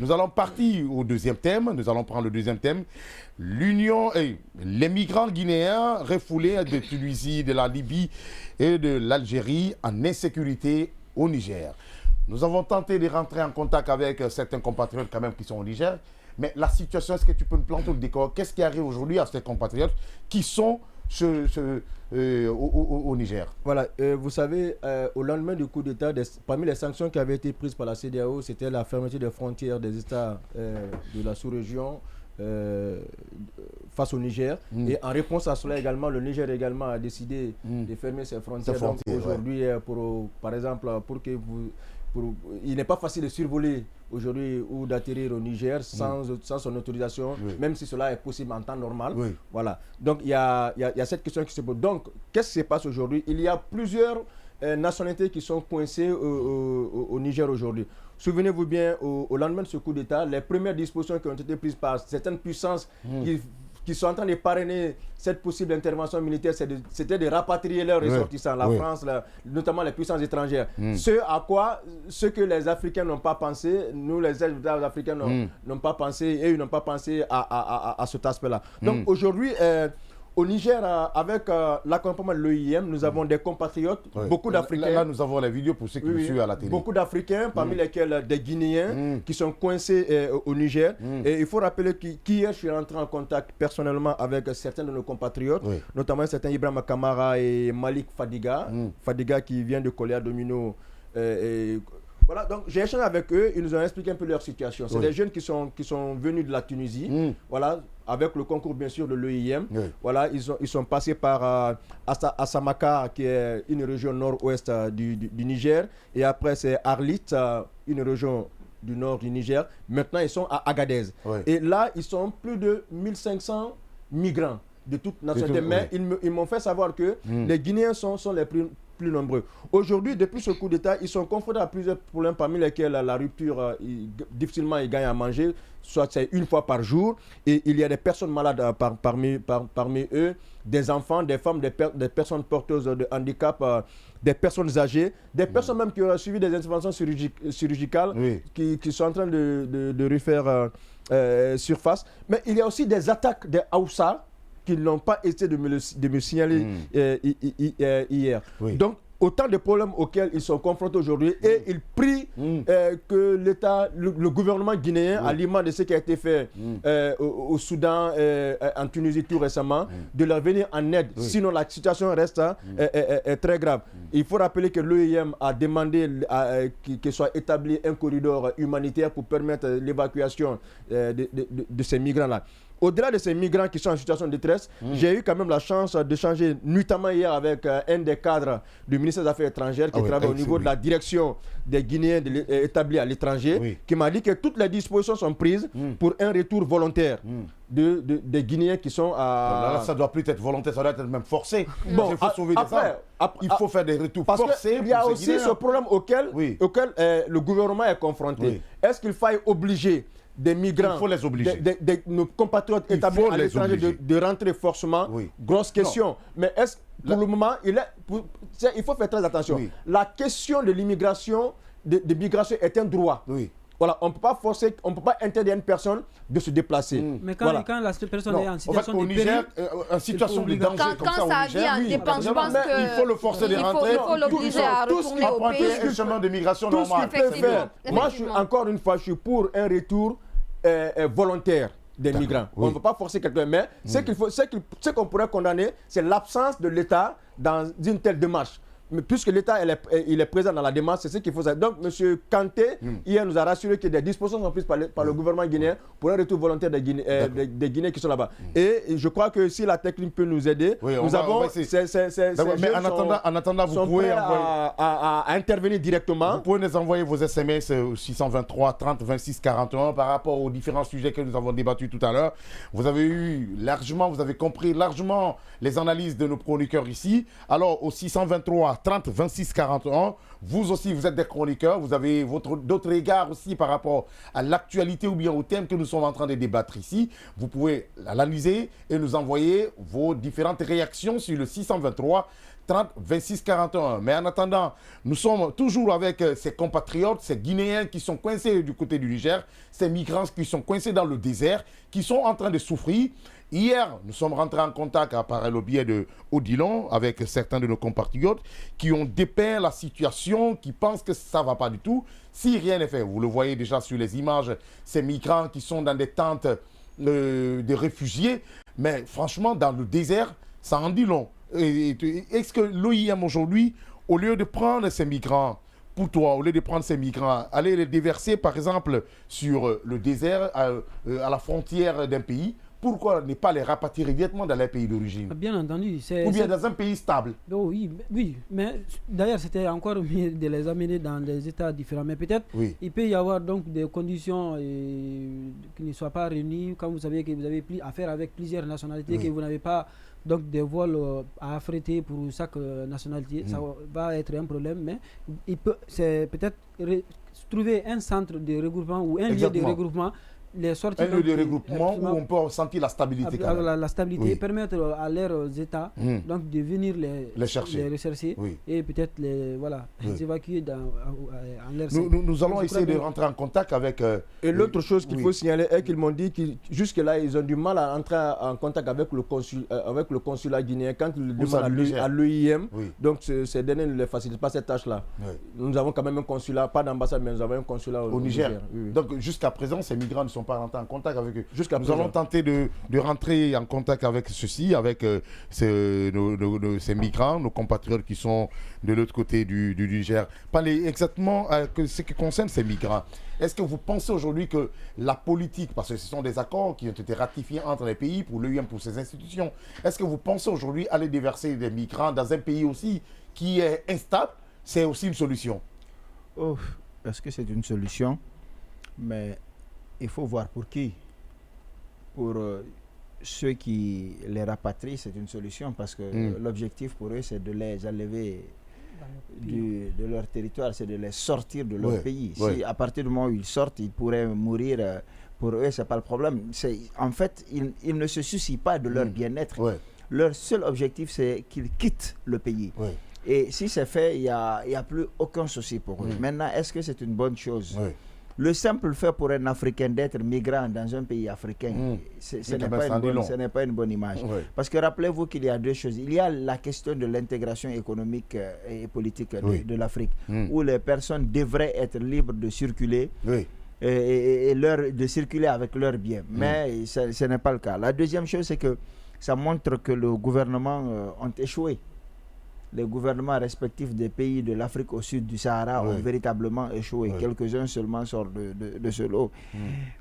Nous allons partir au deuxième thème. Nous allons prendre le deuxième thème. L'Union et les migrants guinéens refoulés de Tunisie, de la Libye et de l'Algérie en insécurité au Niger. Nous avons tenté de rentrer en contact avec certains compatriotes quand même qui sont au Niger. Mais la situation, est-ce que tu peux nous planter le décor? Qu'est-ce qui arrive aujourd'hui à ces compatriotes qui sont au Niger? Voilà, vous savez, au lendemain du coup d'État, parmi les sanctions qui avaient été prises par la CEDEAO, c'était la fermeture des frontières des États de la sous-région face au Niger. Et en réponse à cela également, le Niger également a décidé de fermer ses frontières. Donc aujourd'hui, par exemple, il n'est pas facile de survoler aujourd'hui ou d'atterrir au Niger sans son autorisation, même si cela est possible en temps normal. Voilà. Donc il y a cette question qui se pose. Donc qu'est-ce qui se passe aujourd'hui? Il y a plusieurs nationalités qui sont coincées au Niger aujourd'hui. Souvenez-vous bien, au lendemain de ce coup d'État, les premières dispositions qui ont été prises par certaines puissances qui sont en train de parrainer cette possible intervention militaire, c'était de rapatrier leurs ressortissants, la France, notamment les puissances étrangères. Ce que les Africains n'ont pas pensé, nous les États africains n'ont pas pensé, et ils n'ont pas pensé à cet aspect-là. Donc aujourd'hui, au Niger, avec l'accompagnement de l'OIM, nous avons des compatriotes, beaucoup d'Africains. Là, nous avons la vidéo pour ceux qui nous suivent à la télé. Beaucoup d'Africains, parmi lesquels des Guinéens qui sont coincés au Niger. Et il faut rappeler qu'hier, je suis rentré en contact personnellement avec certains de nos compatriotes, notamment certains Ibrahim Kamara et Malik Fadiga. Fadiga qui vient de Coléa Domino. Voilà, donc j'ai échangé avec eux, ils nous ont expliqué un peu leur situation. C'est des jeunes qui sont venus de la Tunisie, voilà, avec le concours bien sûr de l'OIM. Voilà, ils sont passés par Assamaka, qui est une région nord-ouest du Niger, et après c'est Arlit, une région du nord du Niger. Maintenant ils sont à Agadez. Et là, ils sont plus de 1500 migrants de toute nationalité. Mais ils m'ont fait savoir que les Guinéens sont les plus nombreux. Aujourd'hui, depuis ce coup d'État, ils sont confrontés à plusieurs problèmes, parmi lesquels la rupture, difficilement ils gagnent à manger, soit c'est une fois par jour, et il y a des personnes malades parmi eux, des enfants, des femmes, des personnes porteuses de handicap, des personnes âgées, des personnes même qui ont suivi des interventions chirurgicales, qui sont en train de refaire surface. Mais il y a aussi des attaques des Haoussa, qui n'ont pas essayé de me signaler hier. Donc, autant de problèmes auxquels ils sont confrontés aujourd'hui et ils prient que l'État, le gouvernement guinéen, à l'image de ce qui a été fait au Soudan, en Tunisie tout récemment, de leur venir en aide. Sinon, la situation reste est très grave. Il faut rappeler que l'OIM a demandé qu'il soit établi un corridor humanitaire pour permettre l'évacuation de ces migrants-là. Au-delà de ces migrants qui sont en situation de détresse, j'ai eu quand même la chance d'échanger notamment hier avec un des cadres du ministère des Affaires étrangères qui travaille au niveau de la direction des Guinéens établis à l'étranger, qui m'a dit que toutes les dispositions sont prises pour un retour volontaire des Guinéens qui sont à... Là, ça ne doit plus être volontaire, ça doit être même forcé. Bon, il faut sauver des âmes. Il faut faire des retours forcés. Il y a aussi ce problème auquel le gouvernement est confronté. Est-ce qu'il faille obliger des migrants, il faut les obliger. Nos compatriotes établis à l'étranger de rentrer forcément? Grosse question. Non. Mais est-ce pour le moment, il faut faire très attention. La question de l'immigration, de migration est un droit. Voilà, on ne peut pas forcer, on ne peut pas interdire à une personne de se déplacer. Mais quand la personne est en situation de Niger, en situation de danger comme ça au Niger, il faut le forcer de rentrer. Il faut l'obliger à retourner au pays. Un chemin de migration normal. Moi, encore une fois, je suis pour un retour volontaire des migrants. On ne peut pas forcer quelqu'un, mais ce qu'on pourrait condamner, c'est l'absence de l'État dans une telle démarche. Mais puisque l'État il est présent dans la démarche, c'est ce qu'il faut savoir. Donc, M. Kanté, hier, nous a rassuré que des dispositions sont prises par le gouvernement guinéen pour un retour volontaire des Guinéens qui sont là-bas. Et je crois que si la technique peut nous aider, nous avons... Mais en attendant, vous pouvez à intervenir directement. Vous pouvez nous envoyer vos SMS 623 30 26 41 par rapport aux différents sujets que nous avons débattus tout à l'heure. Vous avez compris largement les analyses de nos chroniqueurs ici. Alors, au 623 30 26 41, vous aussi, vous êtes des chroniqueurs, vous avez d'autres regards aussi par rapport à l'actualité ou bien au thème que nous sommes en train de débattre ici. Vous pouvez l'analyser et nous envoyer vos différentes réactions sur le 623 30 26 41. Mais en attendant, nous sommes toujours avec ces compatriotes, ces Guinéens qui sont coincés du côté du Niger, ces migrants qui sont coincés dans le désert, qui sont en train de souffrir. Hier, nous sommes rentrés en contact par le biais de Odilon avec certains de nos compatriotes qui ont dépeint la situation, qui pensent que ça ne va pas du tout. Si rien n'est fait, vous le voyez déjà sur les images, ces migrants qui sont dans des tentes de réfugiés, mais franchement, dans le désert, ça en dit long. Est-ce que l'OIM aujourd'hui, au lieu de prendre ces migrants, pour toi, au lieu de prendre ces migrants, aller les déverser par exemple sur le désert, à la frontière d'un pays, pourquoi ne pas les rapatrier directement dans les pays d'origine? Bien entendu. Ou bien dans un pays stable? Oui, mais d'ailleurs c'était encore mieux de les amener dans des états différents. Mais peut-être il peut y avoir donc des conditions qui ne soient pas réunies. Quand vous savez que vous avez affaire avec plusieurs nationalités, que vous n'avez pas donc des vols à affréter pour chaque nationalité, ça va être un problème. Mais c'est peut-être trouver un centre de regroupement ou un lieu de regroupement. Les sorties, un lieu de regroupement où on peut sentir la stabilité. La stabilité, permettre à leurs États donc, de venir les rechercher et peut-être les évacuer en leur sein. Nous allons essayer de rentrer en contact avec... et l'autre chose qu'il faut signaler est qu'ils m'ont dit que jusque-là, ils ont du mal à entrer en contact avec le consulat guinéen quand ils demandent à l'OIM. Donc, ces derniers ne les facilitent pas cette tâche-là. Nous avons quand même un consulat, pas d'ambassade, mais nous avons un consulat au Niger. Donc, jusqu'à présent, ces migrants ne sont pas rentrés en contact avec eux. Nous allons tenter de rentrer en contact avec ceux-ci, avec ces migrants, nos compatriotes qui sont de l'autre côté du Niger. Parlez exactement ce qui concerne ces migrants. Est-ce que vous pensez aujourd'hui que la politique, parce que ce sont des accords qui ont été ratifiés entre les pays pour l'OIM, pour ces institutions, est-ce que vous pensez aujourd'hui aller déverser des migrants dans un pays aussi qui est instable? C'est aussi une solution? Est-ce que c'est une solution? Mais il faut voir pour qui. Pour ceux qui les rapatrient, c'est une solution parce que l'objectif pour eux, c'est de les enlever de leur territoire, c'est de les sortir de leur pays. Si à partir du moment où ils sortent, ils pourraient mourir. Pour eux, ce n'est pas le problème. En fait, ils ne se soucient pas de leur bien-être. Leur seul objectif, c'est qu'ils quittent le pays. Et si c'est fait, il n'y a plus aucun souci pour eux. Maintenant, est-ce que c'est une bonne chose? Le simple fait pour un Africain d'être migrant dans un pays africain, ce n'est pas une bonne image. Parce que rappelez-vous qu'il y a deux choses. Il y a la question de l'intégration économique et politique de l'Afrique, où les personnes devraient être libres de circuler et de circuler avec leurs biens. Mais ce n'est pas le cas. La deuxième chose, c'est que ça montre que le gouvernement ont échoué. Les gouvernements respectifs des pays de l'Afrique au sud du Sahara ont véritablement échoué. Quelques-uns seulement sortent de ce lot.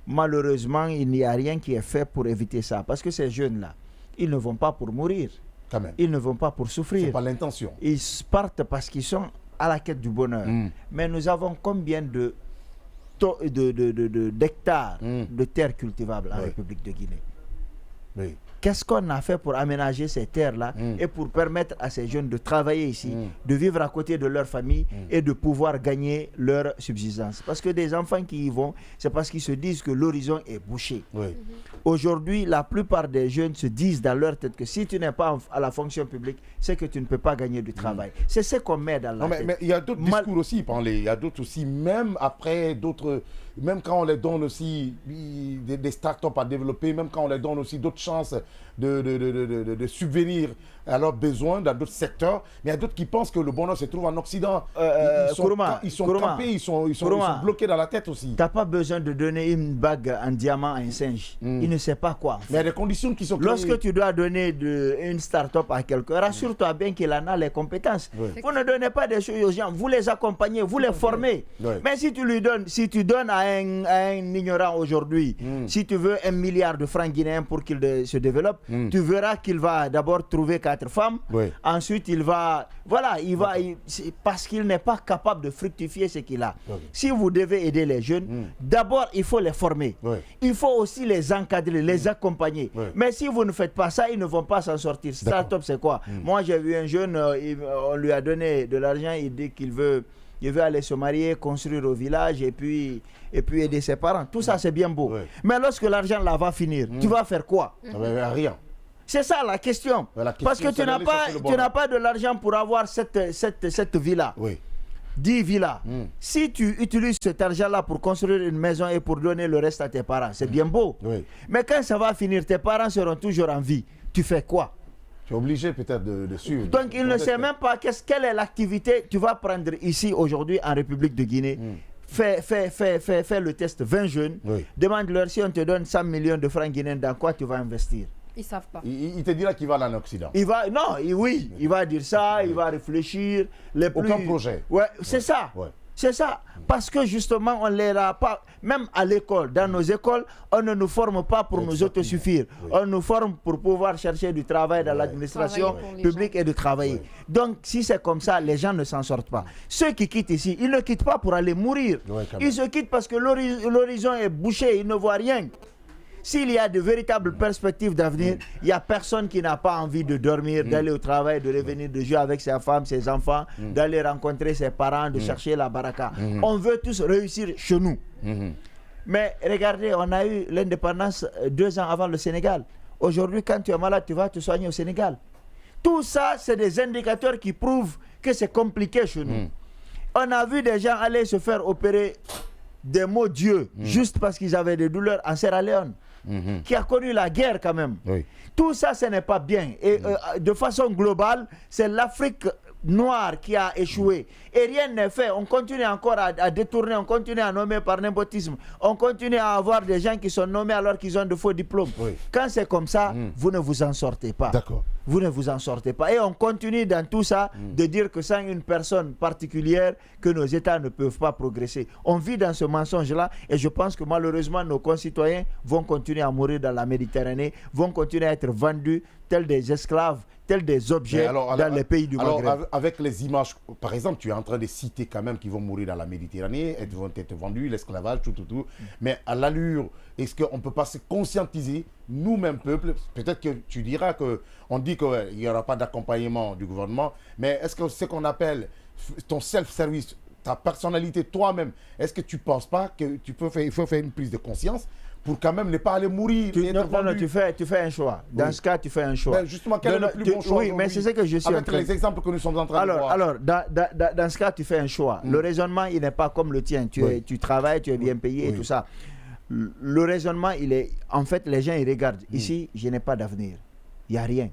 Malheureusement, il n'y a rien qui est fait pour éviter ça. Parce que ces jeunes-là, ils ne vont pas pour mourir. Quand même. Ils ne vont pas pour souffrir. C'est pas l'intention. Ils partent parce qu'ils sont à la quête du bonheur. Mais nous avons combien d'hectares de terres cultivables en République de Guinée? Qu'est-ce qu'on a fait pour aménager ces terres-là et pour permettre à ces jeunes de travailler ici, de vivre à côté de leur famille et de pouvoir gagner leur subsistance? Parce que des enfants qui y vont, c'est parce qu'ils se disent que l'horizon est bouché. Aujourd'hui, la plupart des jeunes se disent dans leur tête que si tu n'es pas à la fonction publique, c'est que tu ne peux pas gagner du travail. C'est ce qu'on met dans la tête. Mais il y a d'autres discours aussi, il y a d'autres aussi, même après d'autres... Même quand on les donne aussi des startups à développer, même quand on les donne aussi d'autres chances de subvenir à leurs besoins dans d'autres secteurs, mais il y a d'autres qui pensent que le bonheur se trouve en Occident. Ils sont campés, ils sont bloqués dans la tête aussi. Tu n'as pas besoin de donner une bague en diamant à un singe. Il ne sait pas quoi. Mais il y a des conditions qui sont créées. Lorsque tu dois donner une start-up à quelqu'un, rassure-toi bien qu'il en a les compétences. Vous ne donnez pas des choses aux gens, vous les accompagnez, vous les formez. Mais si tu donnes à un ignorant aujourd'hui, si tu veux 1 milliard de francs guinéens pour qu'il se développe, tu verras qu'il va d'abord trouver 4 femmes, ensuite il va, parce qu'il n'est pas capable de fructifier ce qu'il a. Si vous devez aider les jeunes, d'abord il faut les former, il faut aussi les encadrer, les accompagner. Mais si vous ne faites pas ça, ils ne vont pas s'en sortir. Start-up, c'est quoi? Moi j'ai vu un jeune, on lui a donné de l'argent, il dit qu'il veut aller se marier, construire au village et puis aider ses parents. Tout ça, c'est bien beau. Mais lorsque l'argent là va finir, tu vas faire quoi? Rien. C'est ça la question. Parce que tu n'as pas de l'argent pour avoir cette villa. Oui. 10 villas. Si tu utilises cet argent-là pour construire une maison et pour donner le reste à tes parents, c'est bien beau. Oui. Mais quand ça va finir, tes parents seront toujours en vie. Tu fais quoi? Tu es obligé peut-être de suivre. Donc il ne sait même pas quelle est l'activité. Tu vas prendre ici aujourd'hui en République de Guinée. Fais le test 20 jeunes. Oui. Demande-leur si on te donne 100 millions de francs guinéens, dans quoi tu vas investir? Ils savent pas. Il te dira qu'il va aller en Occident. Il va, non, il va dire ça, il va réfléchir. Aucun projet. Ouais, c'est ça. Ouais. C'est ça. Parce que justement, on ne les a pas. Même à l'école, dans nos écoles, on ne nous forme pas pour nous autosuffire. Oui. On nous forme pour pouvoir chercher du travail dans l'administration publique et de travailler. Oui. Donc, si c'est comme ça, les gens ne s'en sortent pas. Ceux qui quittent ici, ils ne quittent pas pour aller mourir. Ils se quittent parce que l'horizon est bouché, ils ne voient rien. S'il y a de véritables perspectives d'avenir, il n'y a personne qui n'a pas envie de dormir, d'aller au travail, de revenir, de jouer avec sa femme, ses enfants, d'aller rencontrer ses parents, de chercher la baraka. On veut tous réussir chez nous. Mais regardez, on a eu l'indépendance 2 ans avant le Sénégal. Aujourd'hui, quand tu es malade, tu vas te soigner au Sénégal. Tout ça, c'est des indicateurs qui prouvent que c'est compliqué chez nous. On a vu des gens aller se faire opérer des mots Dieu, juste parce qu'ils avaient des douleurs en Sierra Leone. Qui a connu la guerre quand même. Oui. Tout ça, ce n'est pas bien. Et de façon globale, c'est l'Afrique noire qui a échoué. Et rien n'est fait. On continue encore à détourner, on continue à nommer par népotisme. On continue à avoir des gens qui sont nommés alors qu'ils ont de faux diplômes. Oui. Quand c'est comme ça, vous ne vous en sortez pas. D'accord. Vous ne vous en sortez pas. Et on continue dans tout ça de dire que sans une personne particulière, que nos États ne peuvent pas progresser. On vit dans ce mensonge-là et je pense que malheureusement, nos concitoyens vont continuer à mourir dans la Méditerranée, vont continuer à être vendus tels des esclaves, tels des objets dans les pays du Maghreb. Alors, avec les images, par exemple, tu es en train de citer quand même qu'ils vont mourir dans la Méditerranée, ils vont être vendus, l'esclavage, tout. Mais à l'allure, est-ce qu'on ne peut pas se conscientiser, nous-mêmes, peuple, peut-être que tu diras qu'on dit qu'il n'y aura pas d'accompagnement du gouvernement, mais est-ce que ce qu'on appelle ton self-service, ta personnalité toi-même, est-ce que tu ne penses pas qu'il faut faire une prise de conscience pour quand même ne pas aller mourir? Non, tu fais un choix. Dans ce cas, tu fais un choix. Ben justement, quel est le plus bon choix? Oui, mais c'est ce que je suis en train de... Avec les exemples que nous sommes en train de voir. Alors, dans ce cas, tu fais un choix. Le raisonnement, il n'est pas comme le tien. Tu travailles, tu es bien payé et tout ça. Le raisonnement, il est... En fait, les gens, ils regardent. Ici, je n'ai pas d'avenir. Il n'y a rien.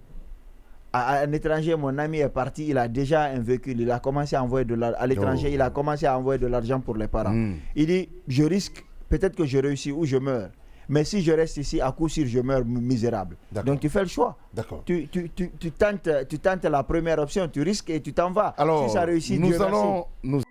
À un étranger, mon ami est parti, il a déjà un véhicule, il a commencé à envoyer de l'argent. À l'étranger, il a commencé à envoyer de l'argent pour les parents. Il dit, je risque, peut-être que je réussis ou je meurs. Mais si je reste ici, à coup sûr, je meurs misérable. Donc tu fais le choix. D'accord. Tu tentes la première option, tu risques et tu t'en vas. Alors, si ça réussit, nous